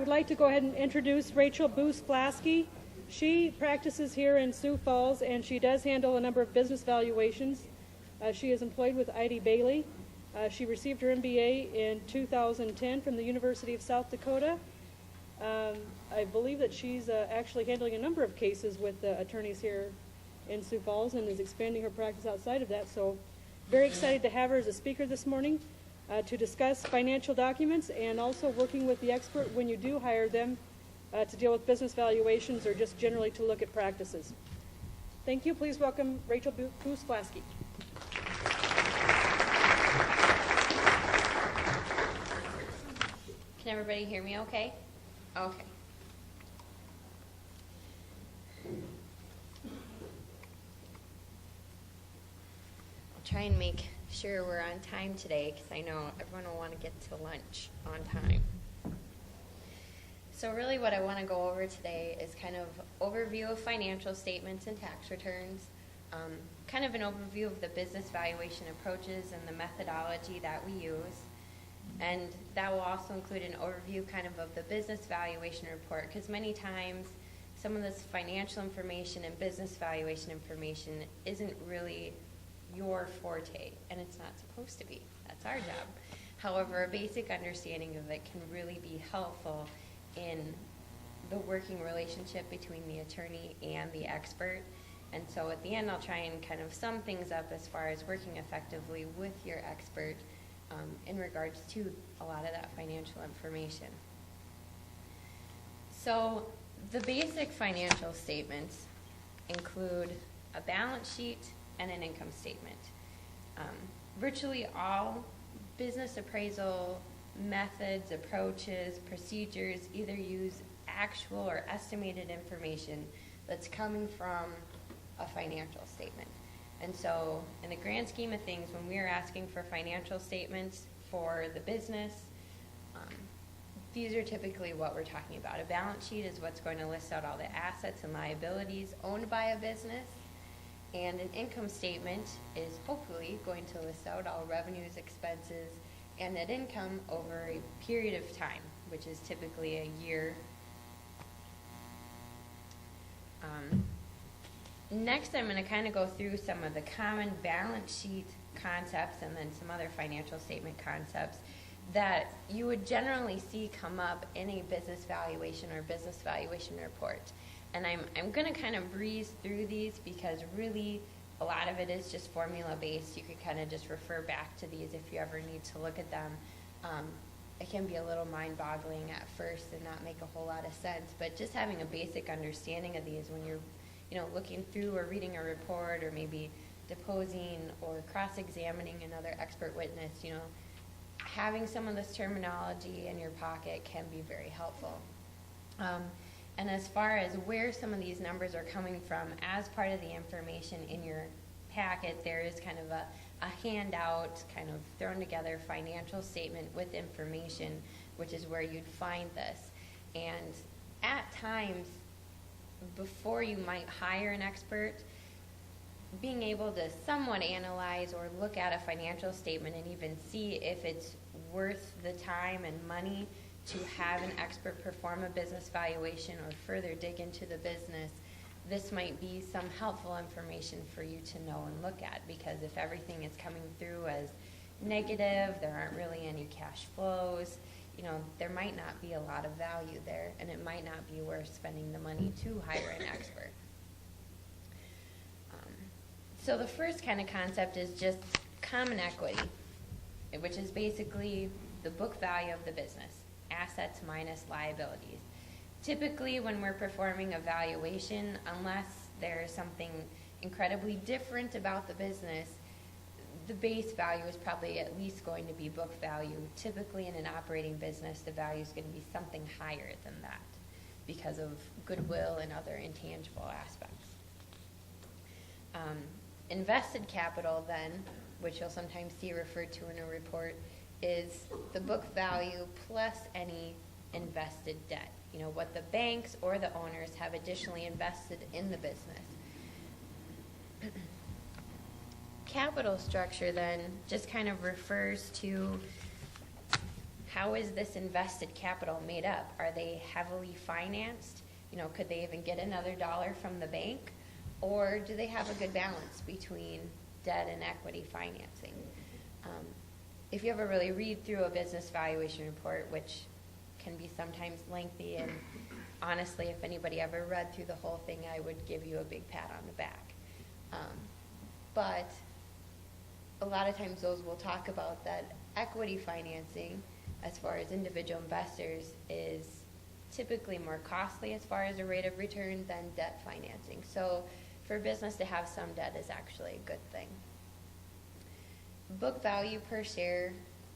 I'd like to go ahead and introduce Rachel Boos-Flasky. She practices here in Sioux Falls, and she does handle a number of business valuations. She is employed with I.D. Bailey. She received her MBA in 2010 from the University of South Dakota. I believe that she's actually handling a number of cases with attorneys here in Sioux Falls and is expanding her practice outside of that. So very excited to have her as a speaker this morning to discuss financial documents and also working with the expert when you do hire them to deal with business valuations or just generally to look at practices. Thank you. Please welcome Rachel Boos-Flasky. Can everybody hear me okay? Okay. I'll try and make sure we're on time today because I know everyone will want to get to lunch on time. So really what I want to go over today is kind of overview of financial statements and tax returns, kind of an overview of the business valuation approaches and the methodology that we use. And that will also include an overview kind of the business valuation report, because many times some of this financial information and business valuation information isn't really your forte, and it's not supposed to be. That's our job. However, a basic understanding of it can really be helpful in the working relationship between the attorney and the expert. And so at the end, I'll try and kind of sum things up as far as working effectively with your expert in regards to a lot of that financial information. So the basic financial statements include a balance sheet and an income statement. Virtually all business appraisal methods, approaches, procedures either use actual or estimated information that's coming from a financial statement. And so in the grand scheme of things, when we are asking for financial statements for the business, these are typically what we're talking about. A balance sheet is what's going to list out all the assets and liabilities owned by a business, and an income statement is hopefully going to list out all revenues, expenses, and net income over a period of time, which is typically a year. Next, I'm going to kind of go through some of the common balance sheet concepts and then some other financial statement concepts that you would generally see come up in a business valuation or business valuation report. And I'm going to kind of breeze through these because really a lot of it is just formula based. You could kind of just refer back to these if you ever need to look at them. It can be a little mind-boggling at first and not make a whole lot of sense, but just having a basic understanding of these when you're looking through or reading a report or maybe deposing or cross-examining another expert witness, having some of this terminology in your pocket can be very helpful. And as far as where some of these numbers are coming from, as part of the information in your packet, there is kind of a handout, kind of thrown together financial statement with information, which is where you'd find this. And at times, before you might hire an expert, being able to somewhat analyze or look at a financial statement and even see if it's worth the time and money to have an expert perform a business valuation or further dig into the business, this might be some helpful information for you to know and look at, because if everything is coming through as negative, there aren't really any cash flows, there might not be a lot of value there, and it might not be worth spending the money to hire an expert. So the first kind of concept is just common equity, which is basically the book value of the business, assets minus liabilities. Typically, when we're performing a valuation, unless there's something incredibly different about the business, the base value is probably at least going to be book value. Typically in an operating business, the value is going to be something higher than that because of goodwill and other intangible aspects. Invested capital then, which you'll sometimes see referred to in a report, is the book value plus any invested debt. What the banks or the owners have additionally invested in the business. Capital structure then just kind of refers to How is this invested capital made up? Are they heavily financed? Could they even get another dollar from the bank? Or do they have a good balance between debt and equity financing? If you ever really read through a business valuation report, which can be sometimes lengthy, and honestly, if anybody ever read through the whole thing, I would give you a big pat on the back. But a lot of times those will talk about that equity financing, as far as individual investors, is typically more costly as far as a rate of return than debt financing. So for a business to have some debt is actually a good thing. Book value per share,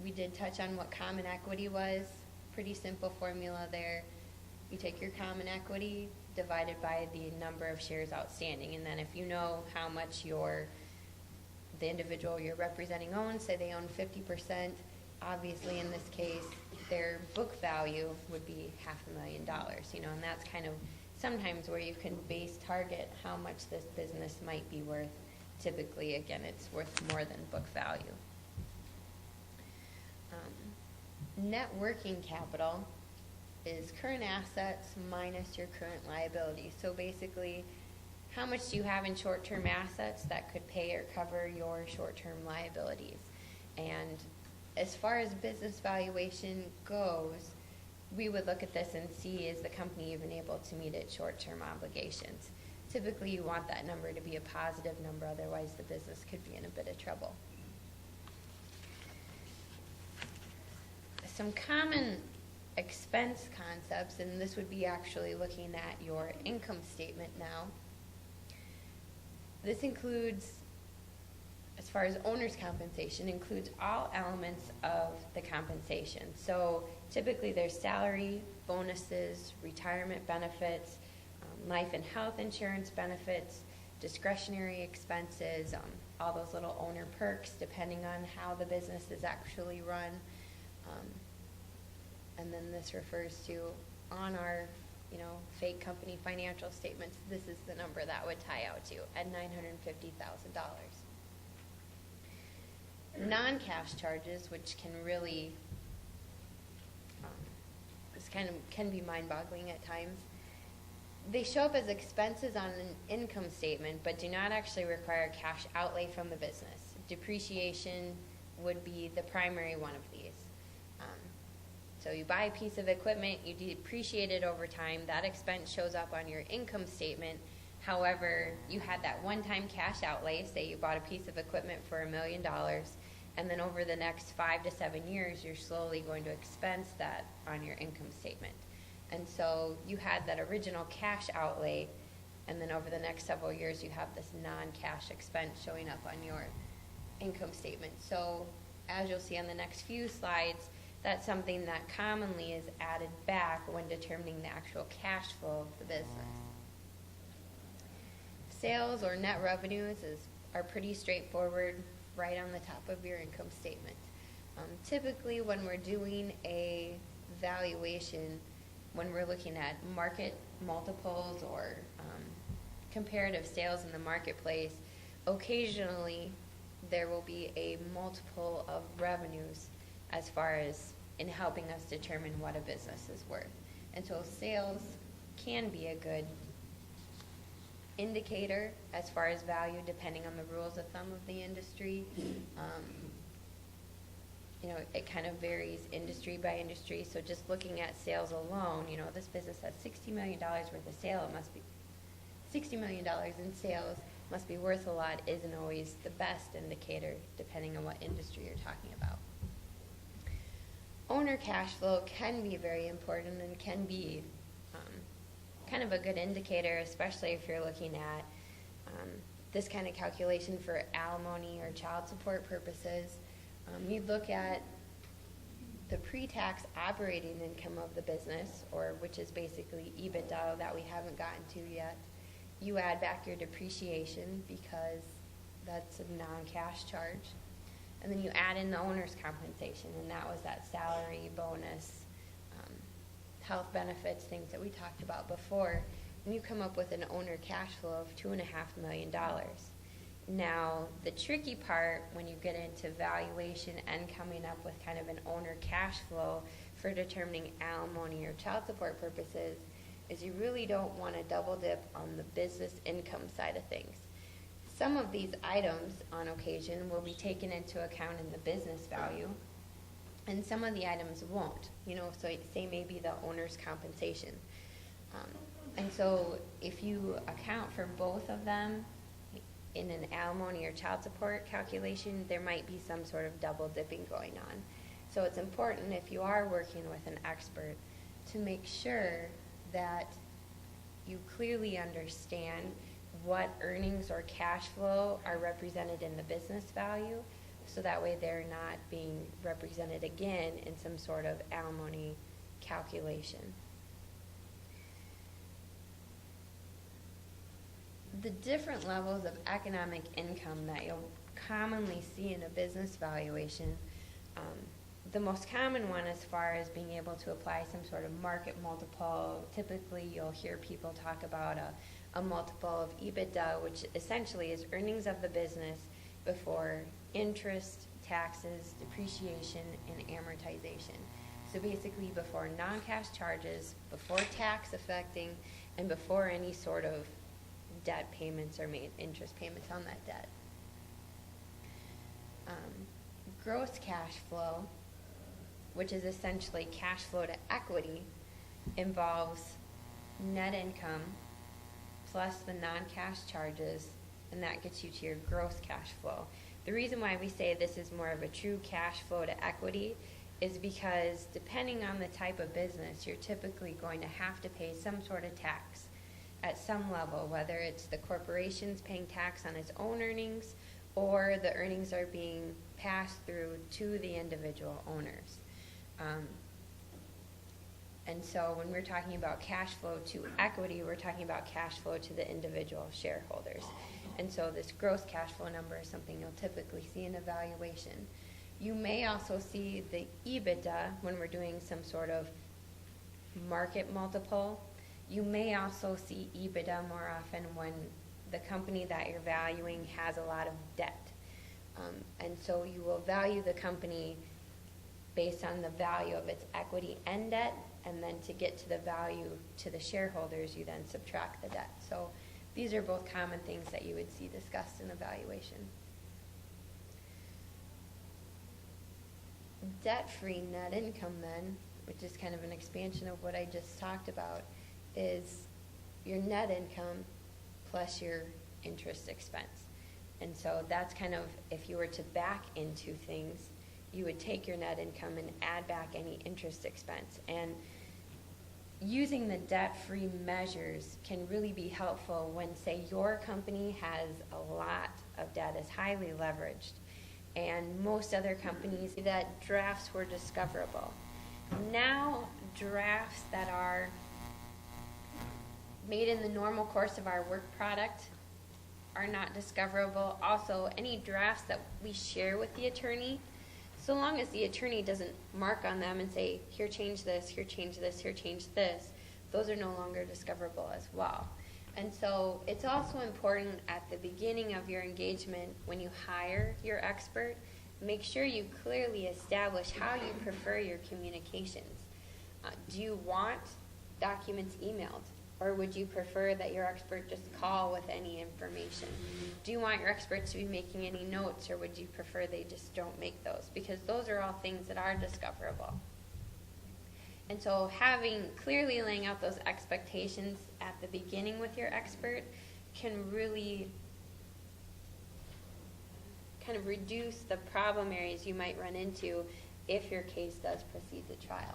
we did touch on what common equity was. Pretty simple formula there. You take your common equity divided by the number of shares outstanding, and then if you know how much the individual you're representing owns, say they own 50%, obviously in this case their book value would be $500,000, and that's kind of sometimes where you can base target how much this business might be worth. Typically, again, it's worth more than book value. Net working capital is current assets minus your current liability. So basically, how much do you have in short-term assets that could pay or cover your short-term liabilities? And as far as business valuation goes, we would look at this and see, is the company even able to meet its short-term obligations? Typically, you want that number to be a positive number, otherwise the business could be in a bit of trouble. Some common expense concepts, and this would be actually looking at your income statement now. This includes, as far as owner's compensation, includes all elements of the compensation. So typically there's salary, bonuses, retirement benefits, life and health insurance benefits, discretionary expenses, all those little owner perks depending on how the business is actually run. And then this refers to, on our fake company financial statements, this is the number that would tie out to at $950,000. Non-cash charges, which can really, can be mind-boggling at times. They show up as expenses on an income statement, but do not actually require cash outlay from the business. Depreciation would be the primary one of these. So you buy a piece of equipment, you depreciate it over time, that expense shows up on your income statement. However, you had that one-time cash outlay, say you bought a piece of equipment for $1 million, and then over the next 5 to 7 years, you're slowly going to expense that on your income statement. And so you had that original cash outlay, and then over the next several years, you have this non-cash expense showing up on your income statement. So as you'll see on the next few slides, that's something that commonly is added back when determining the actual cash flow of the business. Sales or net revenues are pretty straightforward, right on the top of your income statement. Typically when we're doing a valuation, when we're looking at market multiples or comparative sales in the marketplace, occasionally there will be a multiple of revenues as far as in helping us determine what a business is worth. And so sales can be a good indicator as far as value depending on the rules of thumb of the industry. It kind of varies industry by industry. So just looking at sales alone, this business has $60 million worth of sale. It must be $60 million in sales must be worth a lot isn't always the best indicator depending on what industry you're talking about. Owner cash flow can be very important and can be kind of a good indicator, especially if you're looking at this kind of calculation for alimony or child support purposes. You'd look at the pre-tax operating income of the business, or which is basically EBITDA that we haven't gotten to yet. You add back your depreciation because that's a non-cash charge. And then you add in the owner's compensation, and that was that salary, bonus, health benefits, things that we talked about before. And you come up with an owner cash flow of $2.5 million. Now, the tricky part when you get into valuation and coming up with kind of an owner cash flow for determining alimony or child support purposes is you really don't want to double dip on the business income side of things. Some of these items on occasion will be taken into account in the business value, and some of the items won't. So say maybe the owner's compensation. And so if you account for both of them in an alimony or child support calculation, there might be some sort of double dipping going on. So it's important, if you are working with an expert, to make sure that you clearly understand what earnings or cash flow are represented in the business value, so that way they're not being represented again in some sort of alimony calculation. The different levels of economic income that you'll commonly see in a business valuation, the most common one as far as being able to apply some sort of market multiple, typically you'll hear people talk about a multiple of EBITDA, which essentially is earnings of the business before interest, taxes, depreciation, and amortization. So basically before non-cash charges, before tax affecting, and before any sort of debt payments are made, interest payments on that debt. Gross cash flow, which is essentially cash flow to equity, involves net income plus the non-cash charges, and that gets you to your gross cash flow. The reason why we say this is more of a true cash flow to equity is because depending on the type of business, you're typically going to have to pay some sort of tax at some level, whether it's the corporation's paying tax on its own earnings or the earnings are being passed through to the individual owners. And so when we're talking about cash flow to equity, we're talking about cash flow to the individual shareholders. And so this gross cash flow number is something you'll typically see in a valuation. You may also see the EBITDA when we're doing some sort of market multiple. You may also see EBITDA more often when the company that you're valuing has a lot of debt. And so you will value the company based on the value of its equity and debt, and then to get to the value to the shareholders, you then subtract the debt. So these are both common things that you would see discussed in a valuation. Debt-free net income then, which is kind of an expansion of what I just talked about, is your net income plus your interest expense. And so that's kind of, if you were to back into things, you would take your net income and add back any interest expense. And using the debt-free measures can really be helpful when, say, your company has a lot of debt, is highly leveraged, and most other companies, that drafts were discoverable. Now, drafts that are made in the normal course of our work product are not discoverable. Also, any drafts that we share with the attorney, so long as the attorney doesn't mark on them and say, here change this, here change this, here change this, those are no longer discoverable as well. And so it's also important at the beginning of your engagement, when you hire your expert, make sure you clearly establish how you prefer your communications. Do you want documents emailed? Or would you prefer that your expert just call with any information? Do you want your expert to be making any notes, or would you prefer they just don't make those? Because those are all things that are discoverable. And so clearly laying out those expectations at the beginning with your expert can really kind of reduce the problem areas you might run into if your case does proceed to trial.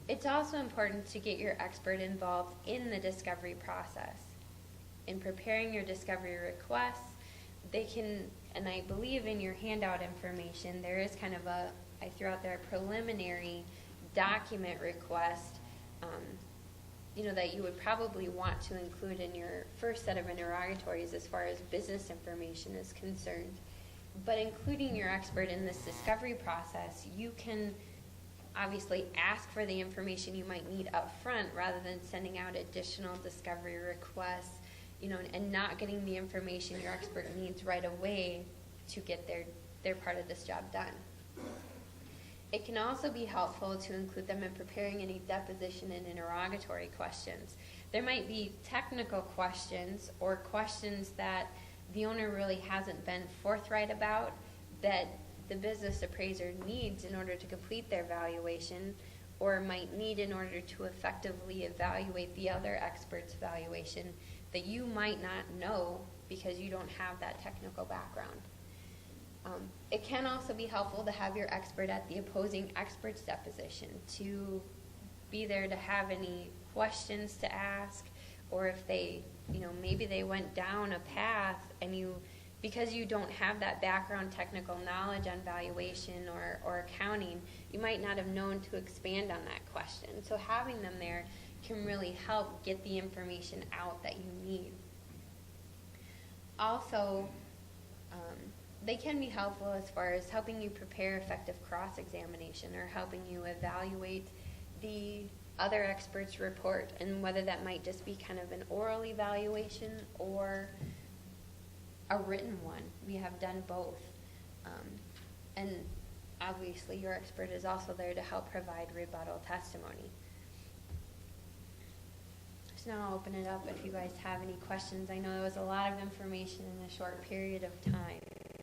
It's also important to get your expert involved in the discovery process. In preparing your discovery requests, they can, and I believe in your handout information, there is kind of I threw out there a preliminary document request, that you would probably want to include in your first set of interrogatories as far as business information is concerned. But including your expert in this discovery process, you can obviously ask for the information you might need up front rather than sending out additional discovery requests, and not getting the information your expert needs right away to get their part of this job done. It can also be helpful to include them in preparing any deposition and interrogatory questions. There might be technical questions or questions that the owner really hasn't been forthright about that the business appraiser needs in order to complete their valuation, or might need in order to effectively evaluate the other expert's valuation that you might not know because you don't have that technical background. It can also be helpful to have your expert at the opposing expert's deposition, to be there to have any questions to ask, or if they, maybe they went down a path and because you don't have that background technical knowledge on valuation or accounting, you might not have known to expand on that question. So having them there can really help get the information out that you need. Also, they can be helpful as far as helping you prepare effective cross-examination, or helping you evaluate the other expert's report, and whether that might just be kind of an oral evaluation or a written one. We have done both. And obviously your expert is also there to help provide rebuttal testimony. So now I'll open it up if you guys have any questions. I know it was a lot of information in a short period of time.